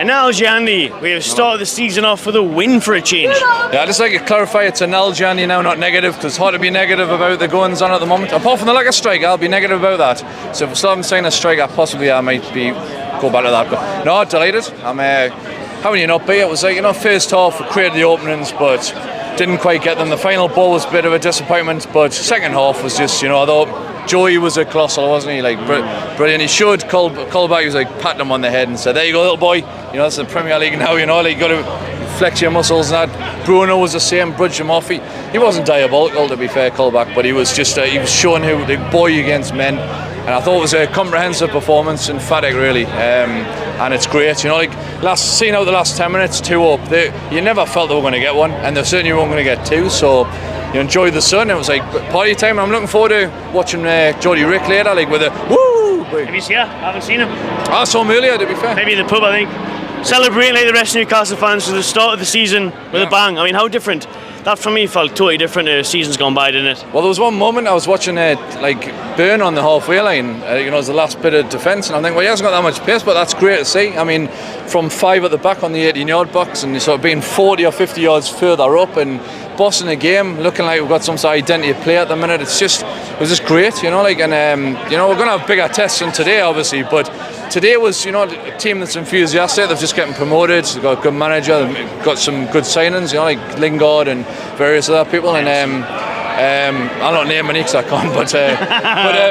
And now, Gianni, we have started the season off with a win for a change. Yeah, I'd just like to clarify it's an L, Gianni, now, not negative, because it's hard to be negative about the goings on at the moment. Apart from the lack of striker, I'll be negative about that. So if I still haven't signed a striker, possibly I might go back to that. But no, delighted. How can you not be? It was like, first half we created the openings, but didn't quite get them. The final ball was a bit of a disappointment, but second half was just, I thought Joey was a colossal, wasn't he? Like brilliant. He showed Colback, he was like patting him on the head and said, "There you go, little boy. That's the Premier League now. Like you got to flex your muscles and that." Bruno was the same, brudged him off. He wasn't diabolical, to be fair, Colback, but he was just he was showing who the boy against men. And I thought it was a comprehensive performance, emphatic really, and it's great. Seeing out the last 10 minutes, 2 up. You never felt they were going to get one, and they certainly weren't going to get 2. So you enjoyed the sun. It was like party time. I'm looking forward to watching Jody Rick later, like with a woo. Have you seen him? I haven't seen him. I saw him earlier, to be fair. Maybe in the pub, I think. Celebrating like the rest of Newcastle fans to the start of the season with a bang. I mean, how different? That for me felt totally different to seasons gone by, didn't it? Well, there was one moment I was watching Burn on the halfway line. It was the last bit of defence, and I'm thinking, well, he hasn't got that much pace, but that's great to see. I mean, from 5 at the back on the 18-yard box, and sort of being 40 or 50 yards further up, and bossing the game, looking like we've got some sort of identity of play at the minute. It was just great, and we're going to have bigger tests than today, obviously, but today was, a team that's enthusiastic. They've just getting promoted. They've got a good manager. They've got some good signings, like Lingard and various other people. And I'll not name any because I can't.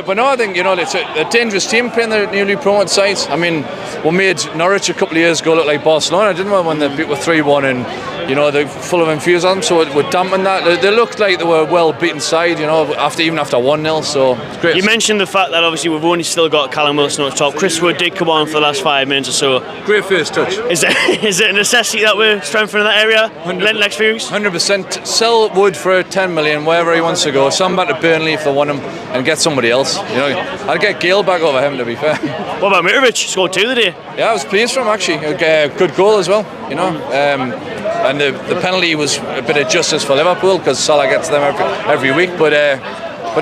But no, I think it's a dangerous team playing the newly promoted sides. I mean, we made Norwich a couple of years ago look like Barcelona, didn't we? When they beat with 3-1 and they're full of enthusiasm. So it would dampen that. They looked like they were a well beaten side. After 1-0. So it's great. You mentioned the fact that obviously we've only still got Callum Wilson up top. Chris Wood did come on for the last 5 minutes or so. Great first touch. Is it a necessity that we're strengthening that area in the next few weeks? 100%. Sell Wood for 10 million wherever he wants to go. Send him back to Burnley if they want him, and get somebody else. I'd get Gale back over him, to be fair. What about Mitrovic? Scored 2 today. Yeah, I was pleased for him actually. A good goal as well. And the penalty was a bit of justice for Liverpool because Salah gets them every week. But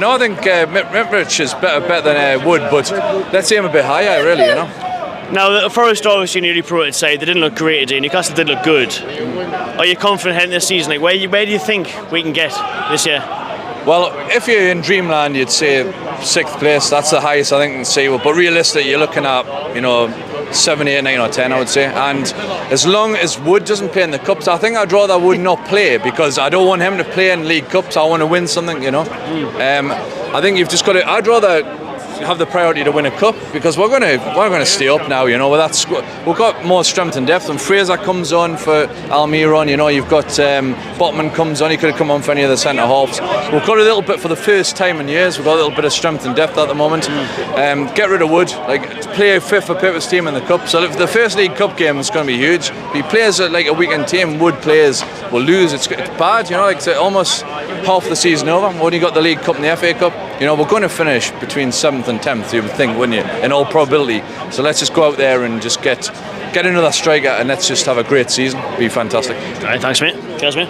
no, I think Mitrovic is better than Wood. But let's aim a bit higher, really. Now, the Forest obviously newly promoted side. They didn't look great today. Newcastle did look good. Are you confident heading this season? Like, where do you think we can get this year? Well, if you're in dreamland, you'd say 6th place. That's the highest I think you can see. But realistically, you're looking at 7, 8, 9 or 10, I would say. And as long as Wood doesn't play in the cups, I think I'd rather Wood not play, because I don't want him to play in League Cups. I want to win something, I think you've just got to. I'd rather have the priority to win a cup, because we're going to stay up now. With that we've got more strength and depth. And Fraser comes on for Almiron. You've got Botman comes on. He could have come on for any of the centre halves. We've got a little bit, for the first time in years, we've got a little bit of strength and depth at the moment. Get rid of Wood, play a fit for purpose team in the cup. So the first League Cup game is going to be huge. If he plays like a weekend team, Wood players will lose. It's bad. It's almost half the season over. We've only got the League Cup and the FA Cup. We're going to finish between 7th and 10th, you would think, wouldn't you, in all probability. So let's just go out there and just get another striker, and let's just have a great season. Be fantastic. All right, thanks mate. Cheers mate.